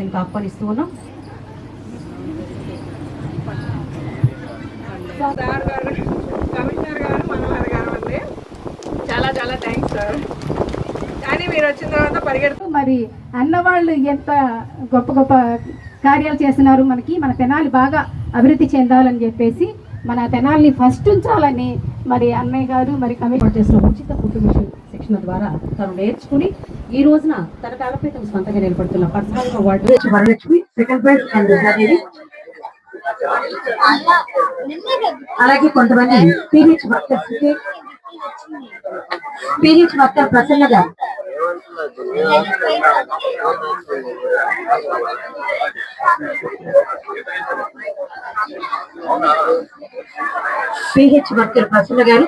ఇంకా ఆహ్వానిస్తూ ఉన్నాం. కమిషనర్ గారు మనోహర్ గారు అండి, చాలా చాలా థ్యాంక్స్ సార్. కానీ మీరు వచ్చిన తర్వాత పరిగెడుతూ మరి అన్నవాళ్ళు ఎంత గొప్ప గొప్ప కార్యాలు చేస్తున్నారు. మన తెనాలి బాగా అభివృద్ధి చెందాలని చెప్పేసి మన తెనాలిని ఫస్ట్ ఉంచాలని మరి అన్నయ్య గారు మరి కమిటీ చేసిన ఉచిత కుటుంబ శిక్షణ ద్వారా తను నేర్చుకుని ఈ రోజున తన కాలపై తను సొంతంగా నిలబడుతున్న personal award Varalakshmi second prize and అలాగే కొంతమంది పిహెచ్ వర్కర్ ప్రసన్న గారు పిహెచ్ వర్కర్ ప్రసన్న గారు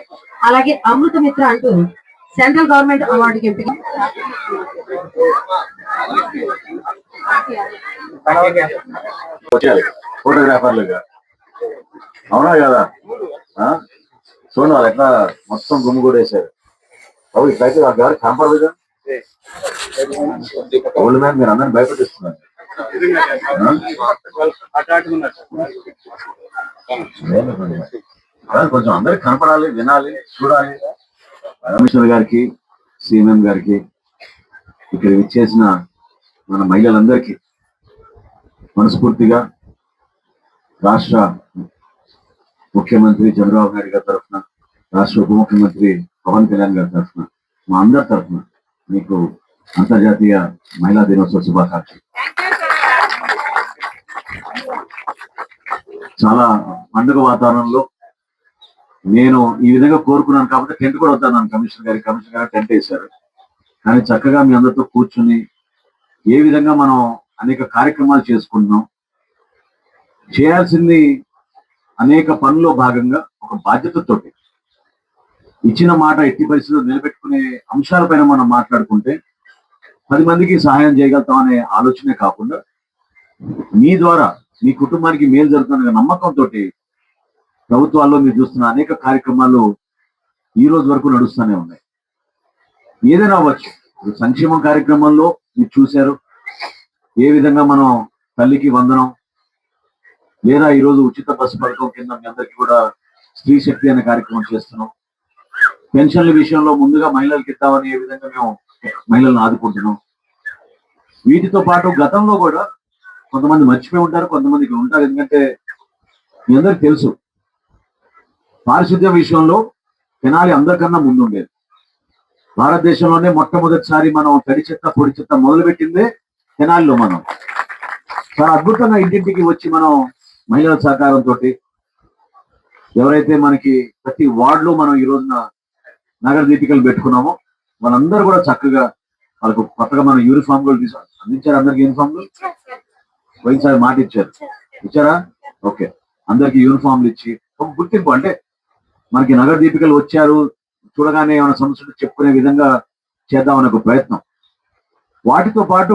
అలాగే అమృత మిత్ర అంటూ సెంట్రల్ గవర్నమెంట్ అవార్డుకి ఎంపిక. ఫోటోగ్రాఫర్లుగా అవునా కదా, చూడండి వాళ్ళు ఎట్లా మొత్తం గుమ్ము కూడా వేశారు. అవు ఇట్లయితే వాళ్ళ గారు కాంపర్విజన్ ఓల్డ్ మ్యాన్ మీరు అందరిని భయపెట్టిస్తున్నారు. కొంచెం అందరికి కనపడాలి, వినాలి, చూడాలి. కమిషనర్ గారికి, సిఎంఎం గారికి, ఇక్కడ ఇచ్చేసిన మన మహిళలందరికీ మనస్ఫూర్తిగా రాష్ట్ర ముఖ్యమంత్రి చంద్రబాబు నాయుడు గారి తరఫున, రాష్ట్ర ఉప ముఖ్యమంత్రి పవన్ కళ్యాణ్ గారి తరఫున, మా అందరి తరఫున మీకు అంతర్జాతీయ మహిళా దినోత్సవ శుభాకాంక్షలు. చాలా పండుగ వాతావరణంలో నేను ఈ విధంగా కోరుకున్నాను కాబట్టి టెంట్ కూడా వద్దాను కమిషనర్ గారు టెంట్ వేశారు. కానీ చక్కగా మీ అందరితో కూర్చుని ఏ విధంగా మనం అనేక కార్యక్రమాలు చేసుకుంటున్నాం, చేయాల్సింది అనేక పనుల్లో భాగంగా ఒక బాధ్యతతోటి ఇచ్చిన మాట ఎట్టి పరిస్థితుల్లో నిలబెట్టుకునే అంశాలపైన మనం మాట్లాడుకుంటే 10 మందికి సహాయం చేయగలుగుతాం అనే ఆలోచనే కాకుండా మీ ద్వారా మీ కుటుంబానికి మేలు జరుగుతున్న నమ్మకంతో ప్రభుత్వాల్లో మీరు చూస్తున్న అనేక కార్యక్రమాలు ఈ రోజు వరకు నడుస్తూనే ఉన్నాయి. ఏదైనా అవ్వచ్చు. సంక్షేమ కార్యక్రమంలో మీరు చూశారు ఏ విధంగా మనం తల్లికి వందనం, లేదా ఈరోజు ఉచిత బస్సు పథకం కింద మీ అందరికీ కూడా స్త్రీ శక్తి అనే కార్యక్రమం చేస్తున్నాం. పెన్షన్ల విషయంలో ముందుగా మహిళలకు ఇద్దామని ఏ విధంగా మేము మహిళలను ఆదుకుంటున్నాం. వీటితో పాటు గతంలో కూడా కొంతమంది మర్చిపోయి ఉంటారు, కొంతమందికి ఉంటారు. ఎందుకంటే మీ అందరికి తెలుసు పారిశుద్ధ్యం విషయంలో తెనాలి అందరికన్నా ముందు ఉండేది. భారతదేశంలోనే మొట్టమొదటిసారి మనం తడి చెత్త పొడి చెత్త మొదలుపెట్టిందే తెనాలిలో. మనం చాలా అద్భుతంగా ఇంటింటికి వచ్చి మనం మహిళల సహకారంతో ఎవరైతే మనకి ప్రతి వార్డులో మనం ఈ రోజున నగర దీపికలు పెట్టుకున్నామో వాళ్ళందరూ కూడా చక్కగా వాళ్ళకు కొత్తగా మనం యూనిఫామ్లు అందించారు. అందరికి యూనిఫామ్లు పోయినసారి మాట ఇచ్చారా? ఓకే, అందరికి యూనిఫామ్లు ఇచ్చి ఒక గుర్తింపు, అంటే మనకి నగర దీపికలు వచ్చారు చూడగానే ఏమైనా సమస్యలు చెప్పుకునే విధంగా చేద్దామనే ఒక ప్రయత్నం. వాటితో పాటు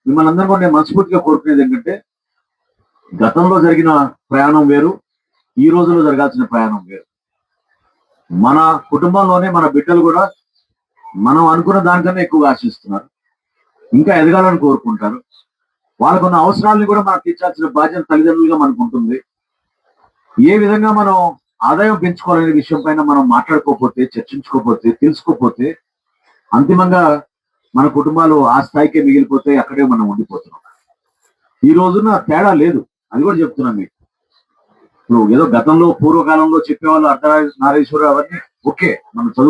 మిమ్మల్ని అందరూ కూడా నేను మనస్ఫూర్తిగా కోరుకునేది ఏంటంటే గతంలో జరిగిన ప్రయాణం వేరు, ఈ రోజుల్లో జరగాల్సిన ప్రయాణం వేరు. మన కుటుంబంలోనే మన బిడ్డలు కూడా మనం అనుకున్న దానికన్నా ఎక్కువగా ఆశిస్తున్నారు, ఇంకా ఎదగాలని కోరుకుంటారు. వాళ్ళకున్న అవసరాలను కూడా మనం తీర్చాల్సిన బాధ్యత తల్లిదండ్రులుగా మనకు ఉంటుంది. ఏ విధంగా మనం ఆదాయం పెంచుకోవాలనే విషయం పైన మనం మాట్లాడుకోకపోతే, చర్చించుకోకపోతే, తెలుసుకోకపోతే అంతిమంగా మన కుటుంబాలు ఆ స్థాయికే మిగిలిపోతే అక్కడే మనం ఉండిపోతున్నాం. ఈ రోజున తేడా లేదు, అది కూడా చెప్తున్నాం మీకు. ఇప్పుడు ఏదో గతంలో పూర్వకాలంలో చెప్పేవాళ్ళు అర్ధనారీశ్వరు అవన్నీ ఓకే, మనం చదువు